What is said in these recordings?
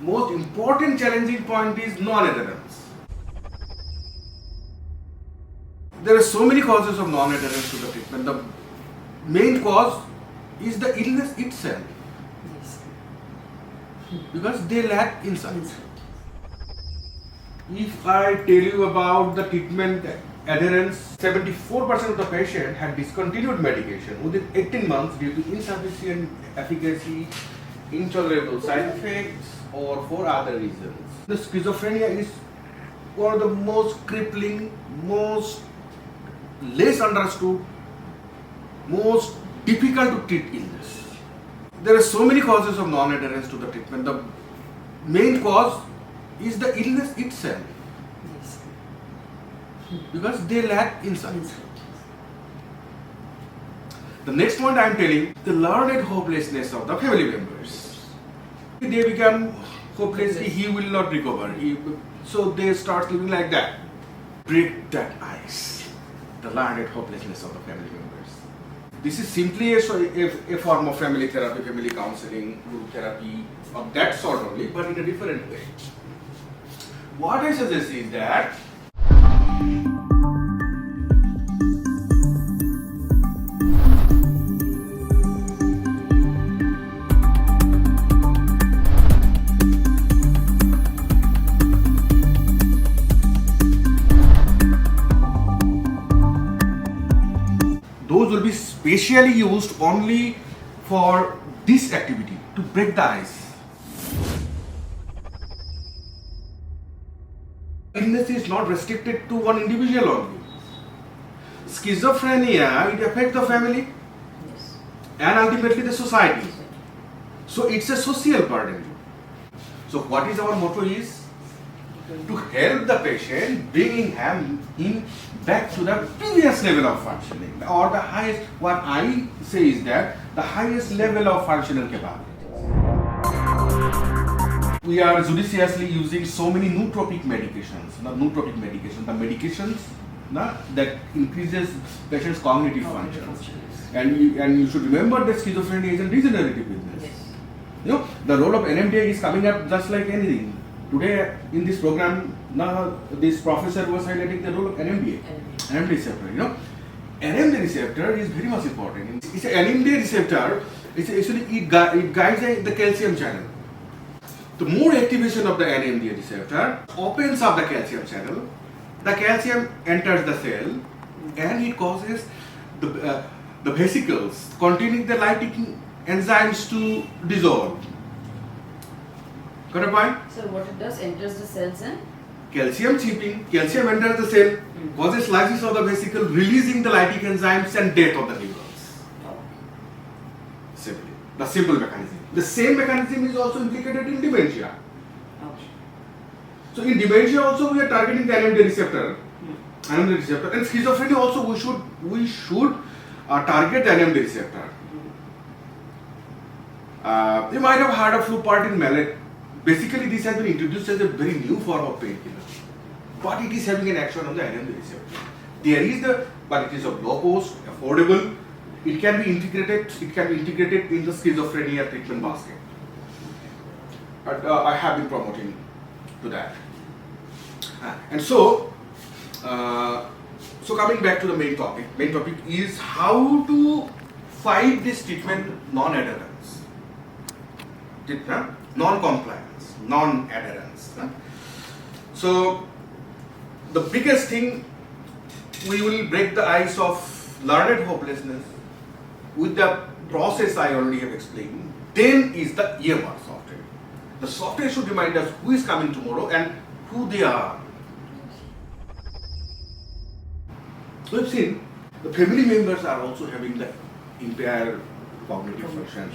most important challenging point is non-adherence. There are so many causes of non-adherence to the treatment. The main cause is the illness itself, Yes. because they lack insight. If I tell you about the treatment adherence, 74% of the patient had discontinued medication within 18 months due to insufficient efficacy, intolerable side effects, or for other reasons. The schizophrenia is one of the most crippling, most less understood, most difficult to treat illness. There are so many causes of non-adherence to the treatment. The main cause is the illness itself, Yes. because they lack insight. The next point I am telling, the learned hopelessness of the family members. They become hopeless, he will not recover. So they start living like that. Break that ice. The learned hopelessness of the family members. This is simply a form of family therapy, family counseling, group therapy, of that sort only, but in a different way. What I suggest is that those will be specially used only for this activity, to break the ice. Illness is not restricted to one individual only. Schizophrenia, it affects the family Yes. and ultimately the society. So it's a social burden. So what is our motto is to help the patient, bringing him back to the previous level of functioning, or the highest, what I say is that the highest level of functional capability. We are judiciously using so many nootropic medications, the medications that increases patient's cognitive functions. And you should remember that schizophrenia is a degenerative illness. Yes. You know, the role of NMDA is coming up just like anything. Today in this program, this professor was highlighting the role of NMDA. NMDA receptor, NMDA receptor is very much important. It's an NMDA receptor, it guides the calcium channel. The more activation of the NMDA receptor opens up the calcium channel, the calcium enters the cell and it causes the vesicles containing the lytic enzymes to dissolve. Got a point? So what it does, enters the cells and Calcium chipping, calcium enters the cell, causes lysis of the vesicle, releasing the lytic enzymes and death of the neurons. Simply. The simple mechanism. The same mechanism is also implicated in dementia. So in dementia also we are targeting the NMDA receptor. NMDA receptor. And schizophrenia also we should target the NMDA receptor. You might have heard of flupartin malate. Basically, this has been introduced as a very new form of painkiller, but it is having an action on the NMDA receptor. But it is of low cost, affordable. It can be integrated. It can be integrated in the schizophrenia treatment basket. But I have been promoting to that. And so coming back to the main topic. Main topic is how to fight this treatment non-adherence, non-compliance, non-adherence. So the biggest thing, we will break the ice of learned hopelessness with the process I already have explained. Then is the EMR software. The software should remind us who is coming tomorrow and who they are. We've seen the family members are also having the impaired cognitive functions,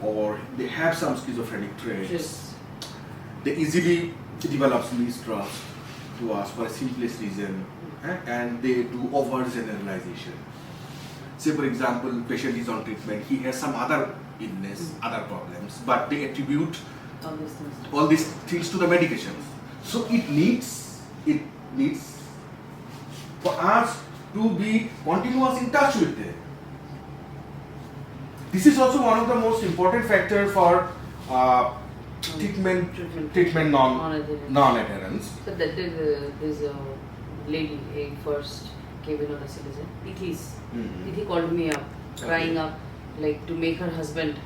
or they have some schizophrenic traits. Yes. They easily develop mistrust to us for a simplest reason, and they do over-generalization. Say for example, patient is on treatment, he has some other illness, other problems, but they attribute all these things to the medications. So it needs for us to be continuous in touch with them. This is also one of the most important factors for treatment Non-adherence. non-adherence. So that is there's a lady, a first Kevin citizen. Tithi called me up, crying up, like to make her husband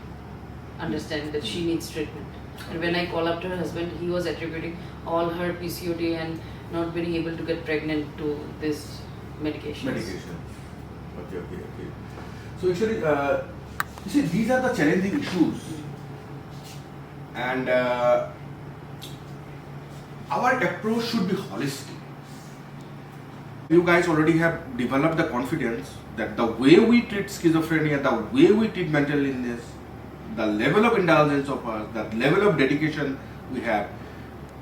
understand that she needs treatment. And when I call up to her husband, he was attributing all her PCOD and not being able to get pregnant to this medication. Medication. Okay. So actually, you see, these are the challenging issues, and our approach should be holistic. You guys already have developed the confidence that the way we treat schizophrenia, the way we treat mental illness, the level of indulgence of us, the level of dedication we have,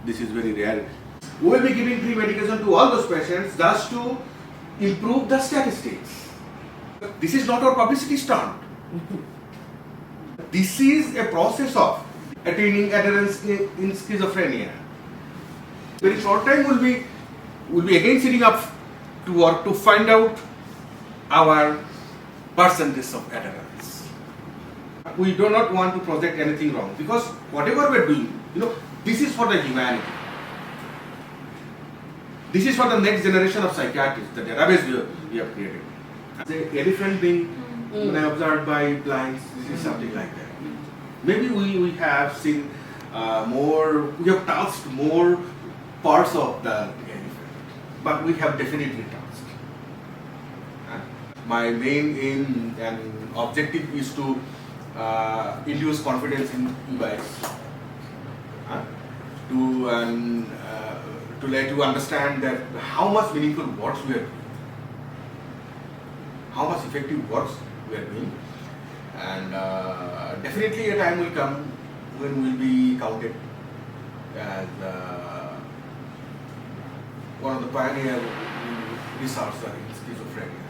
this is very rare. We will be giving free medication to all those patients just to improve the statistics. This is not our publicity stunt. This is a process of attaining adherence in schizophrenia. Very short time will be again sitting up to work to find out our percentage of adherence. We do not want to project anything wrong, because whatever we are doing, this is for the humanity. This is for the next generation of psychiatrists, the database we have created. The elephant being observed by blinds, this is something like that. Maybe we have seen we have touched more parts of the elephant, but we have definitely touched. My main aim and objective is to induce confidence in you guys, to let you understand that how much meaningful works we are doing, how much effective works we are doing, and definitely a time will come when we will be counted as one of the pioneer researchers in schizophrenia.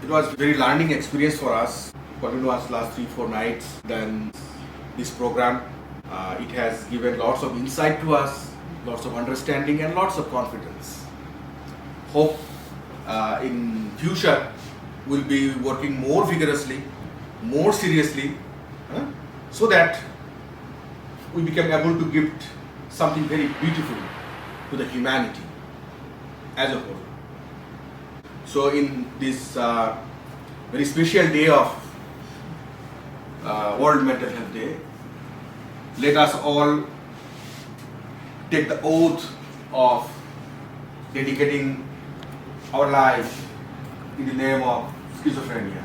It was a very learning experience for us. Continuous last 3-4 nights. Then this program, it has given lots of insight to us, lots of understanding, and lots of confidence. Hope in future we'll be working more vigorously, more seriously, so that we become able to give something very beautiful to the humanity as a whole. So in this very special day of World Mental Health Day, let us all take the oath of dedicating our life in the name of schizophrenia.